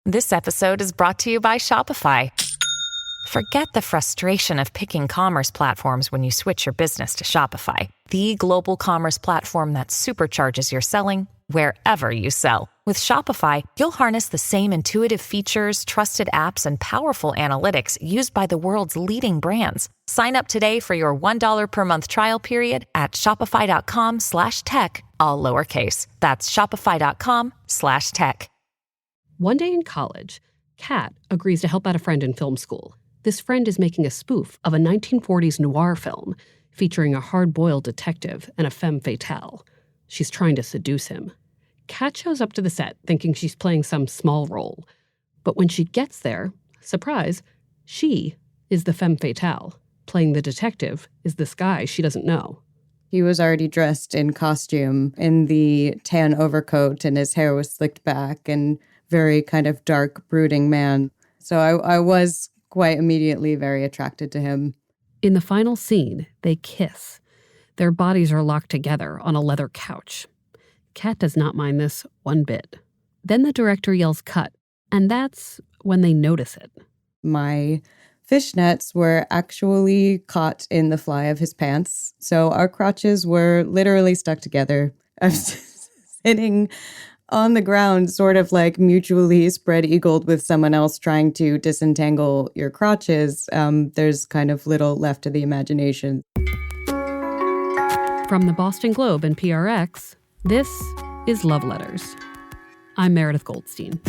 This episode is brought to you by Shopify. Forget the frustration of picking commerce platforms when you switch your business to Shopify, the global commerce platform that supercharges your selling wherever you sell. With Shopify, you'll harness the same intuitive features, trusted apps, and powerful analytics used by the world's leading brands. Sign up today for your $1 per month trial period at shopify.com/tech, all lowercase. That's shopify.com/tech. One day in college, Kat agrees to help out a friend in film school. This friend is making a spoof of a 1940s noir film featuring a hard-boiled detective and a femme fatale. She's trying to seduce him. Kat shows up to the set thinking she's playing some small role. But when she gets there, surprise, she is the femme fatale. Playing the detective is this guy she doesn't know. He was already dressed in costume in the tan overcoat, and his hair was slicked back, and very kind of dark, brooding man. So I was quite immediately very attracted to him. In the final scene, they kiss. Their bodies are locked together on a leather couch. Kat does not mind this one bit. Then the director yells cut, and that's when they notice it. My fishnets were actually caught in the fly of his pants, so our crotches were literally stuck together. I was sitting on the ground, sort of like mutually spread-eagled with someone else trying to disentangle your crotches. There's kind of little left to the imagination. From the Boston Globe and PRX, this is Love Letters. I'm Meredith Goldstein.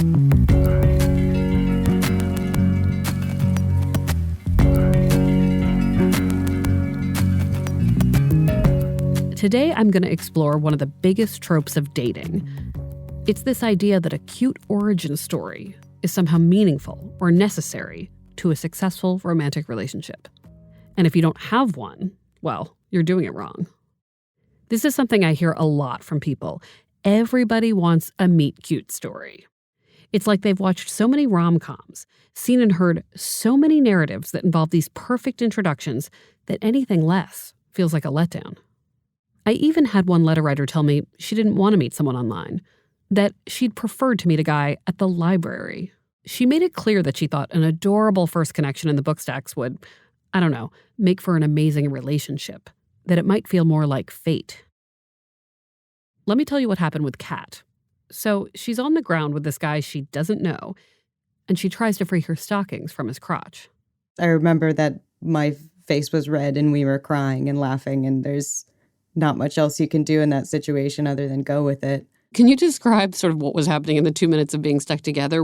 Today, I'm going to explore one of the biggest tropes of dating. It's this idea that a cute origin story is somehow meaningful or necessary to a successful romantic relationship. And if you don't have one, well, you're doing it wrong. This is something I hear a lot from people. Everybody wants a meet-cute story. It's like they've watched so many rom-coms, seen and heard so many narratives that involve these perfect introductions that anything less feels like a letdown. I even had one letter writer tell me she didn't want to meet someone online, that she'd preferred to meet a guy at the library. She made it clear that she thought an adorable first connection in the book stacks would, I don't know, make for an amazing relationship, that it might feel more like fate. Let me tell you what happened with Kat. So she's on the ground with this guy she doesn't know, and she tries to free her stockings from his crotch. I remember that my face was red and we were crying and laughing, and there's not much else you can do in that situation other than go with it. Can you describe sort of what was happening in the 2 minutes of being stuck together?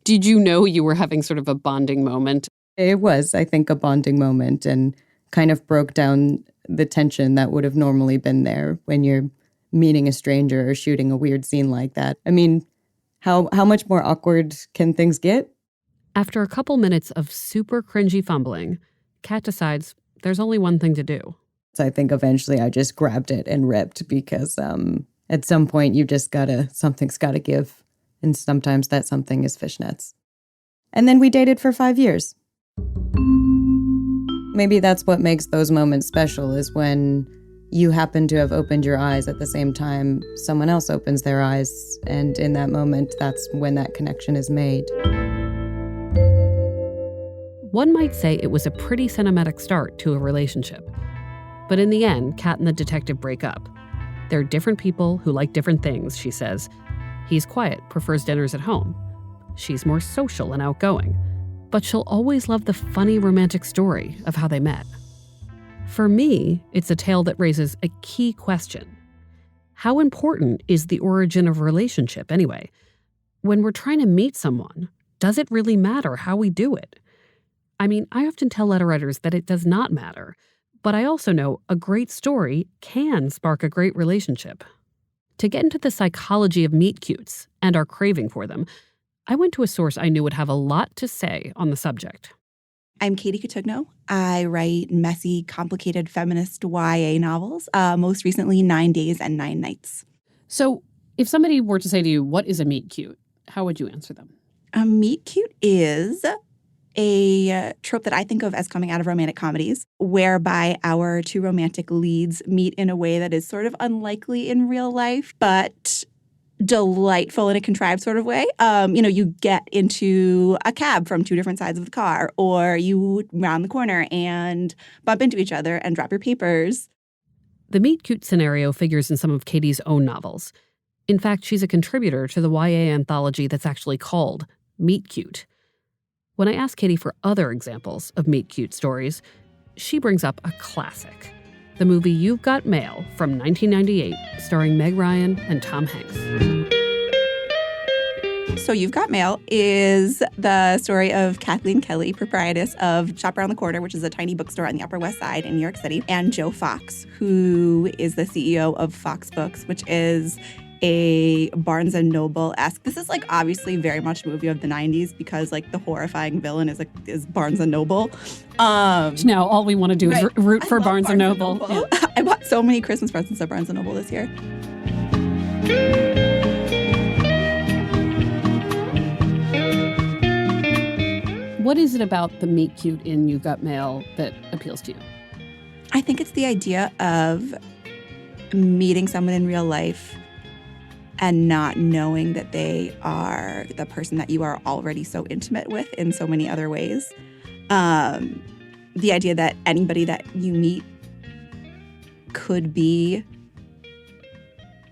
Did you know you were having sort of a bonding moment? It was, I think, a bonding moment, and kind of broke down the tension that would have normally been there when you're meeting a stranger or shooting a weird scene like that. I mean, how much more awkward can things get? After a couple minutes of super cringy fumbling, Kat decides there's only one thing to do. So I think eventually I just grabbed it and ripped because at some point something's gotta give. And sometimes that something is fishnets. And then we dated for 5 years. Maybe that's what makes those moments special, is when you happen to have opened your eyes at the same time someone else opens their eyes. And in that moment, that's when that connection is made. One might say it was a pretty cinematic start to a relationship. But in the end, Kat and the detective break up. They're different people who like different things, she says. He's quiet, prefers dinners at home. She's more social and outgoing. But she'll always love the funny romantic story of how they met. For me, it's a tale that raises a key question. How important is the origin of a relationship anyway? When we're trying to meet someone, does it really matter how we do it? I mean, I often tell letter writers that it does not matter. But I also know a great story can spark a great relationship. To get into the psychology of meet-cutes and our craving for them, I went to a source I knew would have a lot to say on the subject. I'm Katie Cotugno. I write messy, complicated feminist YA novels, most recently 9 Days and 9 Nights. So if somebody were to say to you, what is a meet-cute, how would you answer them? A meet-cute is a trope that I think of as coming out of romantic comedies, whereby our two romantic leads meet in a way that is sort of unlikely in real life, but delightful in a contrived sort of way. You get into a cab from two different sides of the car, or you round the corner and bump into each other and drop your papers. The meet cute scenario figures in some of Katie's own novels. In fact, she's a contributor to the YA anthology that's actually called Meet Cute. When I ask Katie for other examples of meet cute stories, she brings up a classic. The movie You've Got Mail from 1998, starring Meg Ryan and Tom Hanks. So You've Got Mail is the story of Kathleen Kelly, proprietress of Shop Around the Corner, which is a tiny bookstore on the Upper West Side in New York City, and Joe Fox, who is the CEO of Fox Books, which is a Barnes & Noble-esque. This is obviously very much a movie of the 90s because the horrifying villain is Barnes & Noble. Now all we want to do is root for Barnes & Noble. Yeah. I bought so many Christmas presents at Barnes & Noble this year. What is it about the meet cute in You've Got Mail that appeals to you? I think it's the idea of meeting someone in real life and not knowing that they are the person that you are already so intimate with in so many other ways. The idea that anybody that you meet could be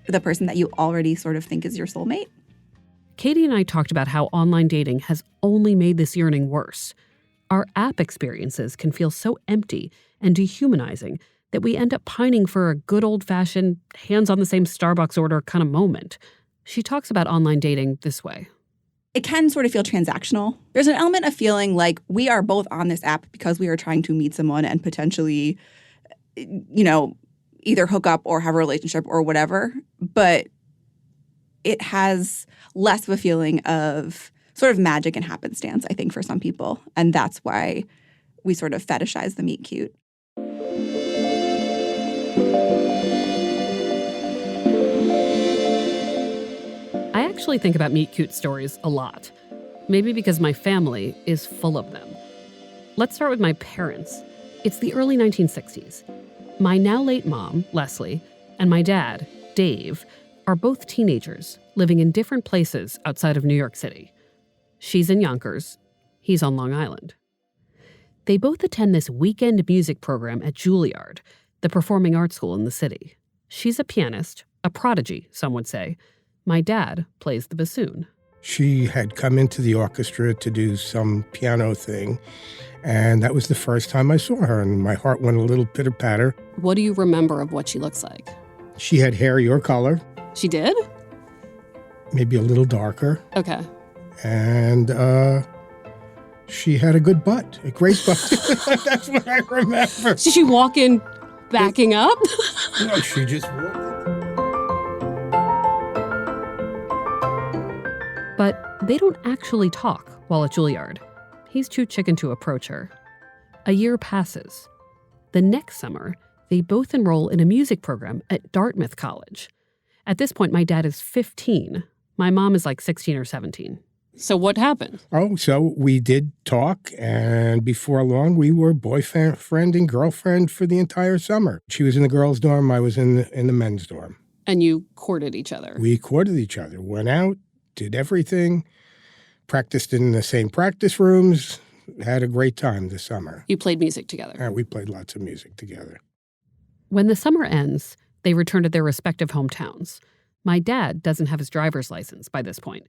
the person that you already sort of think is your soulmate. Katie and I talked about how online dating has only made this yearning worse. Our app experiences can feel so empty and dehumanizing that we end up pining for a good old-fashioned, hands-on-the-same Starbucks order kind of moment. She talks about online dating this way. It can sort of feel transactional. There's an element of feeling like we are both on this app because we are trying to meet someone and potentially, either hook up or have a relationship or whatever. But it has less of a feeling of sort of magic and happenstance, I think, for some people. And that's why we sort of fetishize the meet cute. I actually think about meet cute stories a lot. Maybe because my family is full of them. Let's start with my parents. It's the early 1960s. My now late mom, Leslie, and my dad, Dave, are both teenagers living in different places outside of New York City. She's in Yonkers. He's on Long Island. They both attend this weekend music program at Juilliard, the performing arts school in the city. She's a pianist, a prodigy, some would say. My dad plays the bassoon. She had come into the orchestra to do some piano thing, and that was the first time I saw her, and my heart went a little pitter-patter. What do you remember of what she looks like? She had hair your color. She did? Maybe a little darker. Okay. And she had a good butt, a great butt. That's what I remember. Did she walk in backing up? No, she just walked. But they don't actually talk while at Juilliard. He's too chicken to approach her. A year passes. The next summer, they both enroll in a music program at Dartmouth College. At this point, my dad is 15. My mom is 16 or 17. So what happened? Oh, so we did talk, and before long, we were boyfriend and girlfriend for the entire summer. She was in the girls' dorm, I was in the men's dorm. And you courted each other? We courted each other, went out, did everything, practiced in the same practice rooms, had a great time this summer. You played music together? And we played lots of music together. When the summer ends, they return to their respective hometowns. My dad doesn't have his driver's license by this point.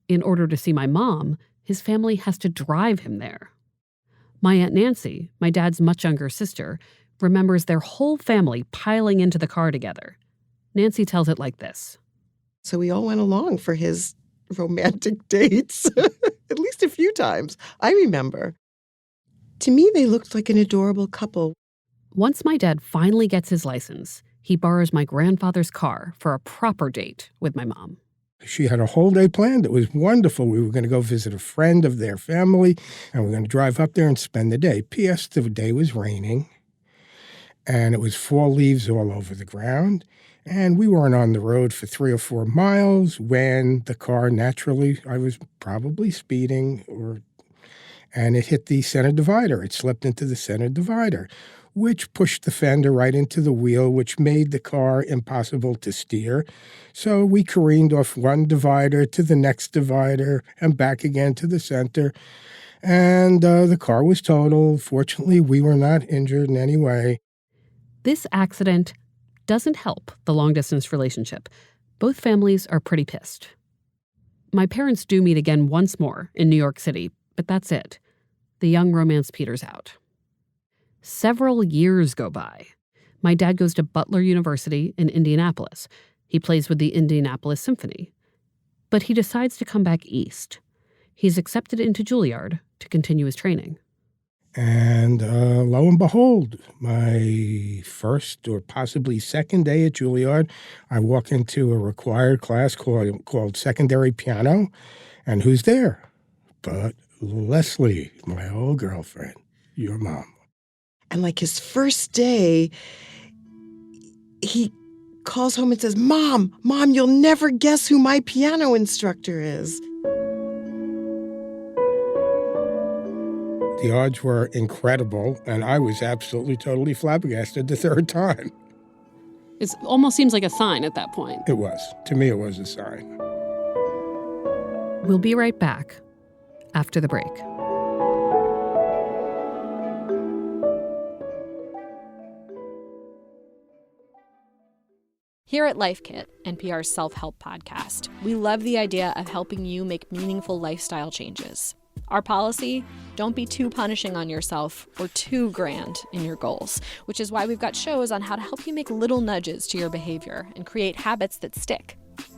In order to see my mom, his family has to drive him there. My Aunt Nancy, my dad's much younger sister, remembers their whole family piling into the car together. Nancy tells it like this. So we all went along for his romantic dates, at least a few times, I remember. To me, they looked like an adorable couple. Once my dad finally gets his license, he borrows my grandfather's car for a proper date with my mom. She had a whole day planned. It was wonderful. We were going to go visit a friend of their family, and we were going to drive up there and spend the day. P.S. The day was raining, and it was fall leaves all over the ground. And we weren't on the road for 3 or 4 miles when the car naturally, I was probably speeding, and it hit the center divider. It slipped into the center divider. which pushed the fender right into the wheel, which made the car impossible to steer. So we careened off one divider to the next divider and back again to the center. And the car was totaled. Fortunately, we were not injured in any way. This accident doesn't help the long-distance relationship. Both families are pretty pissed. My parents do meet again once more in New York City, but that's it. The young romance peters out. Several years go by. My dad goes to Butler University in Indianapolis. He plays with the Indianapolis Symphony. But he decides to come back east. He's accepted into Juilliard to continue his training. And lo and behold, my first or possibly second day at Juilliard, I walk into a required class called secondary piano. And who's there? But Leslie, my old girlfriend, your mom. And like his first day, he calls home and says, Mom, you'll never guess who my piano instructor is. The odds were incredible, and I was absolutely, totally flabbergasted the third time. It almost seems like a sign at that point. It was. To me, it was a sign. We'll be right back after the break. Here at Life Kit, NPR's self-help podcast, we love the idea of helping you make meaningful lifestyle changes. Our policy, don't be too punishing on yourself or too grand in your goals, which is why we've got shows on how to help you make little nudges to your behavior and create habits that stick.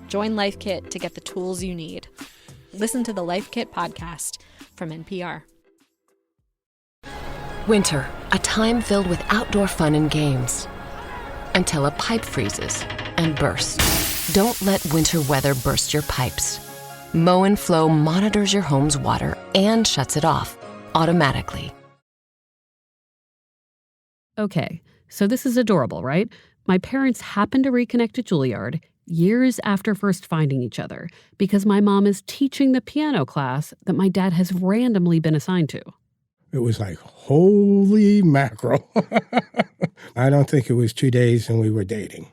Join Life Kit to get the tools you need. Listen to the Life Kit podcast from NPR. Winter, a time filled with outdoor fun and games. Until a pipe freezes and bursts. Don't let winter weather burst your pipes. Mow & Flow monitors your home's water and shuts it off automatically. Okay, so this is adorable, right? My parents happened to reconnect at Juilliard years after first finding each other because my mom is teaching the piano class that my dad has randomly been assigned to. It was like, holy mackerel. I don't think it was 2 days and we were dating.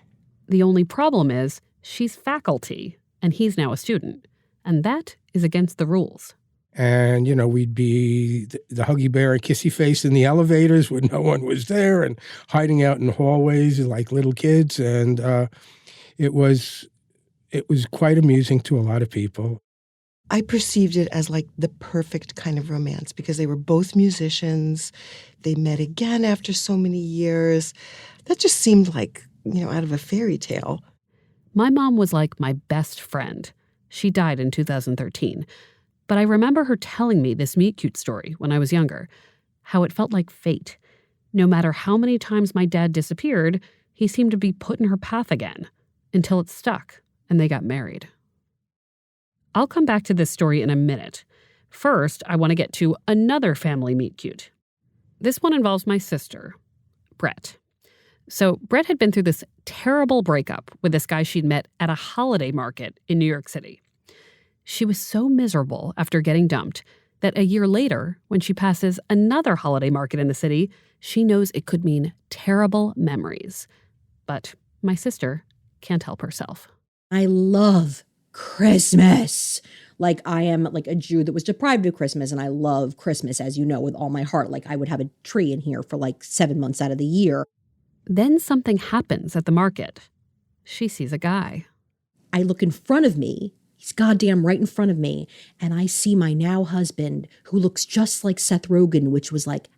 The only problem is she's faculty and he's now a student. And that is against the rules. And, you know, we'd be the huggy bear and kissy face in the elevators when no one was there and hiding out in the hallways like little kids. And it was quite amusing to a lot of people. I perceived it as like the perfect kind of romance because they were both musicians. They met again after so many years. That just seemed like, you know, out of a fairy tale. My mom was like my best friend. She died in 2013. But I remember her telling me this meet-cute story when I was younger, how it felt like fate. No matter how many times my dad disappeared, he seemed to be put in her path again, until it stuck and they got married. I'll come back to this story in a minute. First, I want to get to another family meet-cute. This one involves my sister, Brett. So Brett had been through this terrible breakup with this guy she'd met at a holiday market in New York City. She was so miserable after getting dumped that a year later, when she passes another holiday market in the city, she knows it could mean terrible memories. But my sister can't help herself. I love Christmas. Like, I am like a Jew that was deprived of Christmas, and I love Christmas, as you know, with all my heart. Like, I would have a tree in here for like 7 months out of the year. Then something happens at the market. She sees a guy. I look in front of me. He's goddamn right in front of me. And I see my now husband, who looks just like Seth Rogen, which was like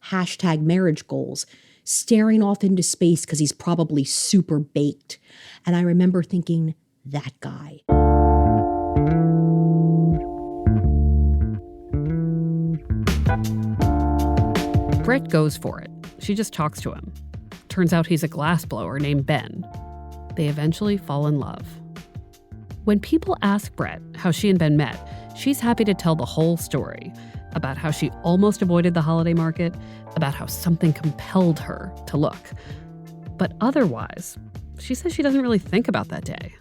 #marriage goals, staring off into space because he's probably super baked. And I remember thinking, that guy. Brett goes for it. She just talks to him. Turns out he's a glassblower named Ben. They eventually fall in love. When people ask Brett how she and Ben met, she's happy to tell the whole story about how she almost avoided the holiday market, about how something compelled her to look. But otherwise, she says she doesn't really think about that day.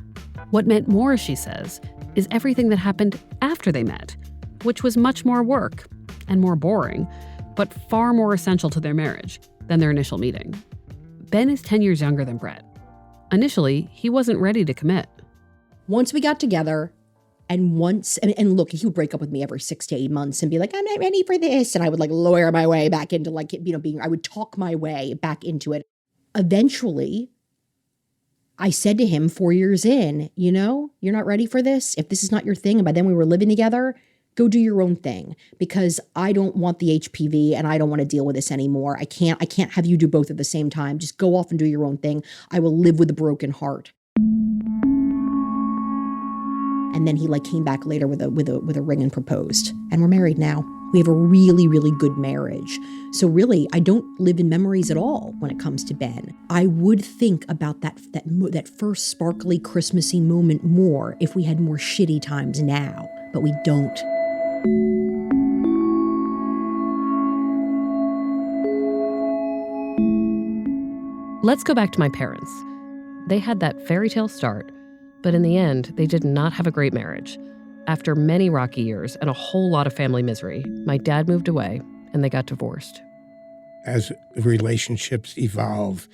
What meant more, she says, is everything that happened after they met, which was much more work and more boring, but far more essential to their marriage. than their initial meeting. Ben is 10 years younger than Brett. Initially, he wasn't ready to commit. Once we got together, and look, he would break up with me every 6 to 8 months and be like, I'm not ready for this. And I would like lawyer my way back into I would talk my way back into it. Eventually, I said to him 4 years in, you're not ready for this. If this is not your thing, and by then we were living together, go do your own thing, because I don't want the HPV and I don't want to deal with this anymore. I can't have you do both at the same time. Just go off and do your own thing. I will live with a broken heart. And then he came back later with a ring and proposed. And we're married now. We have a really, really good marriage. So really, I don't live in memories at all when it comes to Ben. I would think about that first sparkly Christmassy moment more if we had more shitty times now, but we don't. Let's go back to my parents. They had that fairy tale start, but in the end, they did not have a great marriage. After many rocky years and a whole lot of family misery, my dad moved away and they got divorced. As relationships evolve,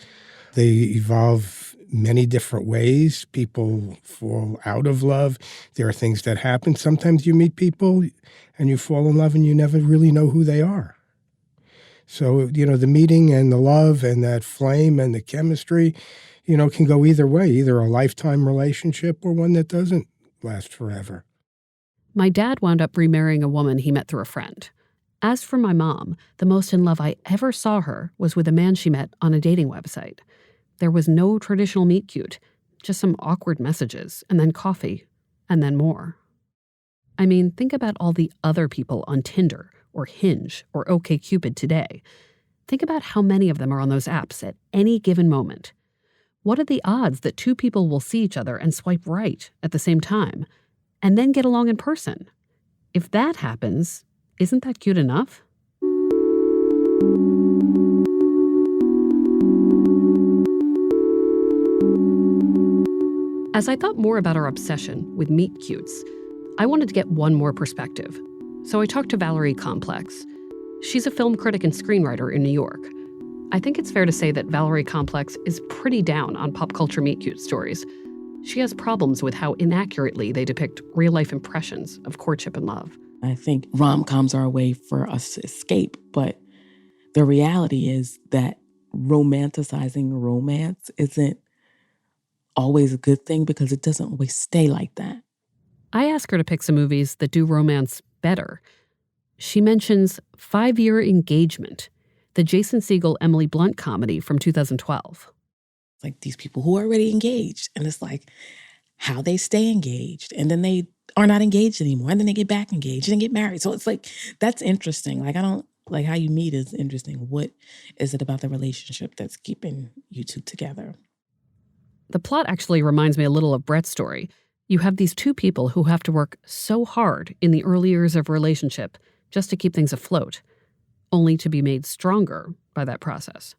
they evolve many different ways. People fall out of love. There are things that happen. Sometimes you meet people and you fall in love and you never really know who they are. So, the meeting and the love and that flame and the chemistry, can go either way, either a lifetime relationship or one that doesn't last forever. My dad wound up remarrying a woman he met through a friend. As for my mom, the most in love I ever saw her was with a man she met on a dating website. There was no traditional meet cute, just some awkward messages, and then coffee, and then more. I mean, think about all the other people on Tinder or Hinge or OkCupid today. Think about how many of them are on those apps at any given moment. What are the odds that two people will see each other and swipe right at the same time, and then get along in person? If that happens, isn't that cute enough? As I thought more about our obsession with meet cutes, I wanted to get one more perspective. So I talked to Valerie Complex. She's a film critic and screenwriter in New York. I think it's fair to say that Valerie Complex is pretty down on pop culture meet-cute stories. She has problems with how inaccurately they depict real-life impressions of courtship and love. I think rom-coms are a way for us to escape, but the reality is that romanticizing romance isn't always a good thing because it doesn't always stay like that. I ask her to pick some movies that do romance better. She mentions 5 Year Engagement, the Jason Segel, Emily Blunt comedy from 2012. Like these people who are already engaged, and it's like how they stay engaged, and then they are not engaged anymore, and then they get back engaged and get married. So it's like, that's interesting. Like, I don't, like how you meet is interesting. What is it about the relationship that's keeping you two together? The plot actually reminds me a little of Brett's story. You have these two people who have to work so hard in the early years of a relationship just to keep things afloat, only to be made stronger by that process.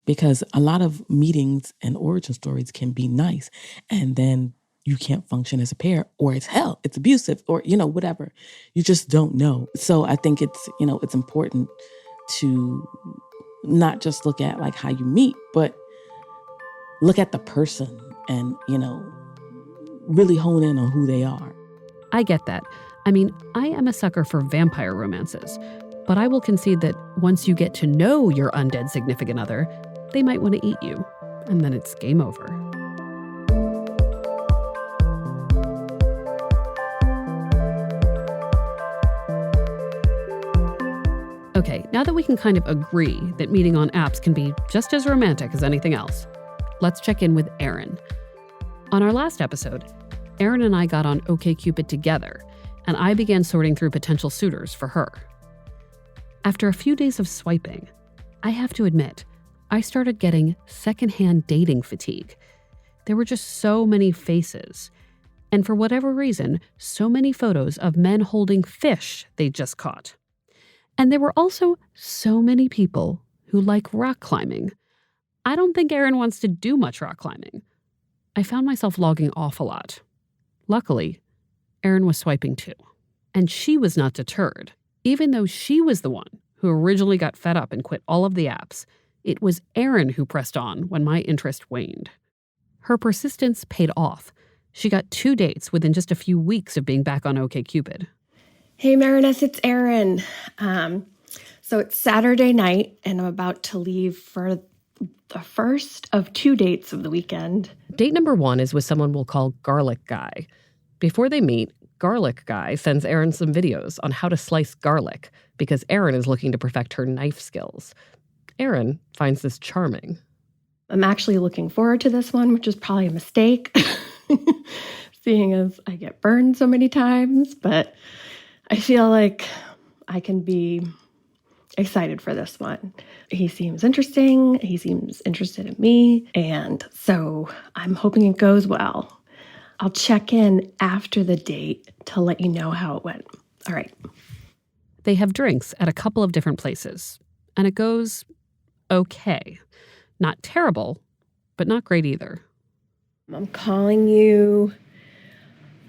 Because a lot of meetings and origin stories can be nice, and then you can't function as a pair, or it's hell, it's abusive, or, whatever. You just don't know. So I think it's, it's important to not just look at like how you meet, but look at the person and, really hone in on who they are. I get that. I mean, I am a sucker for vampire romances, but I will concede that once you get to know your undead significant other, they might want to eat you, and then it's game over. Okay, now that we can kind of agree that meeting on apps can be just as romantic as anything else, let's check in with Erin. On our last episode, Erin and I got on OkCupid together, and I began sorting through potential suitors for her. After a few days of swiping, I have to admit, I started getting secondhand dating fatigue. There were just so many faces, and for whatever reason, so many photos of men holding fish they just caught. And there were also so many people who like rock climbing. I don't think Erin wants to do much rock climbing. I found myself logging off a lot. Luckily, Erin was swiping too. And she was not deterred. Even though she was the one who originally got fed up and quit all of the apps, It was Erin who pressed on when my interest waned. Her persistence paid off. She got 2 dates within just a few weeks of being back on OkCupid. Hey, Meredith, it's Erin. So it's Saturday night, and I'm about to leave for the first of 2 dates of the weekend. Date number 1 is with someone we'll call Garlic Guy. Before they meet, Garlic Guy sends Erin some videos on how to slice garlic because Erin is looking to perfect her knife skills. Erin finds this charming. I'm actually looking forward to this one, which is probably a mistake, seeing as I get burned so many times, but I feel like I can be excited for this one. He seems interesting. He seems interested in me. And so I'm hoping it goes well. I'll check in after the date to let you know how it went. All right. They have drinks at a couple of different places, and it goes okay. Not terrible, but not great either. I'm calling you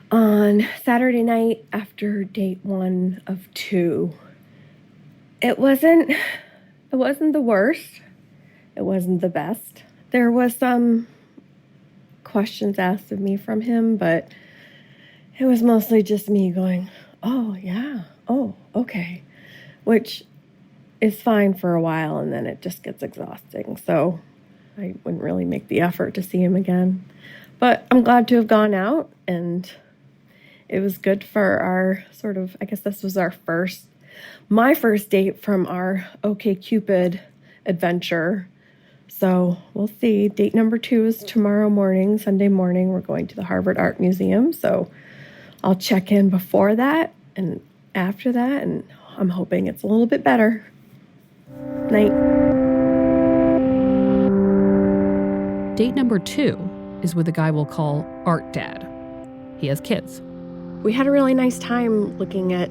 on Saturday night after date 1 of 2. It wasn't the worst. It wasn't the best. There was some questions asked of me from him, but it was mostly just me going, oh, yeah, oh, okay, which is fine for a while, and then it just gets exhausting. So I wouldn't really make the effort to see him again. But I'm glad to have gone out, and it was good for our sort of, I guess this was my first date from our OkCupid adventure. So we'll see. Date number 2 is tomorrow morning, Sunday morning. We're going to the Harvard Art Museum. So I'll check in before that and after that, and I'm hoping it's a little bit better. Night. Date number 2 is with a guy we'll call Art Dad. He has kids. We had a really nice time looking at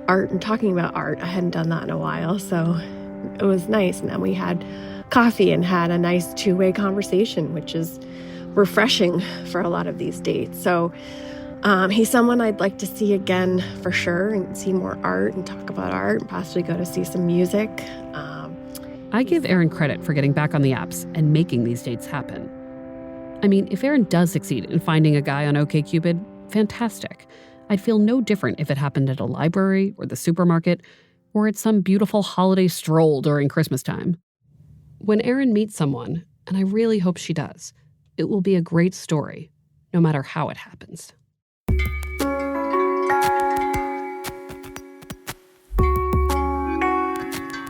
art and talking about art. I hadn't done that in a while, so it was nice. And then we had coffee and had a nice 2-way conversation, which is refreshing for a lot of these dates. So he's someone I'd like to see again for sure, and see more art and talk about art and possibly go to see some music. I give Erin credit for getting back on the apps and making these dates happen. I mean, if Erin does succeed in finding a guy on OkCupid, fantastic. I'd feel no different if it happened at a library or the supermarket or at some beautiful holiday stroll during Christmas time. When Erin meets someone, and I really hope she does, it will be a great story, no matter how it happens.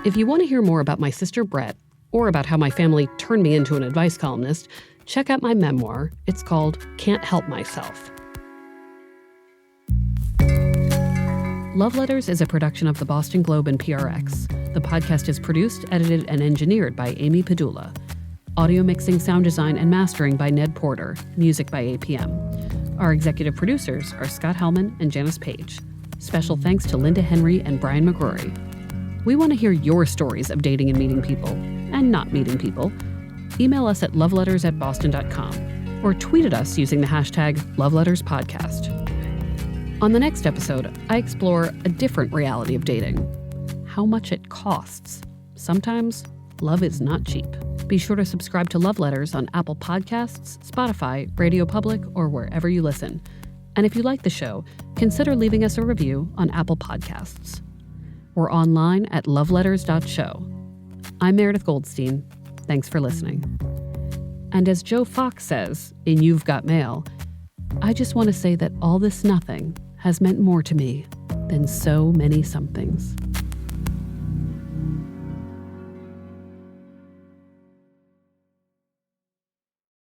If you want to hear more about my sister Brett, or about how my family turned me into an advice columnist, check out my memoir. It's called Can't Help Myself. Love Letters is a production of the Boston Globe and PRX. The podcast is produced, edited, and engineered by Amy Padula. Audio mixing, sound design, and mastering by Ned Porter. Music by APM. Our executive producers are Scott Hellman and Janice Page. Special thanks to Linda Henry and Brian McGrory. We want to hear your stories of dating and meeting people, and not meeting people. Email us at loveletters@boston.com or tweet at us using the hashtag LoveLettersPodcast. On the next episode, I explore a different reality of dating. How much it costs. Sometimes, love is not cheap. Be sure to subscribe to Love Letters on Apple Podcasts, Spotify, Radio Public, or wherever you listen. And if you like the show, consider leaving us a review on Apple Podcasts. We're online at loveletters.show. I'm Meredith Goldstein. Thanks for listening. And as Joe Fox says in You've Got Mail, I just want to say that all this nothing has meant more to me than so many somethings.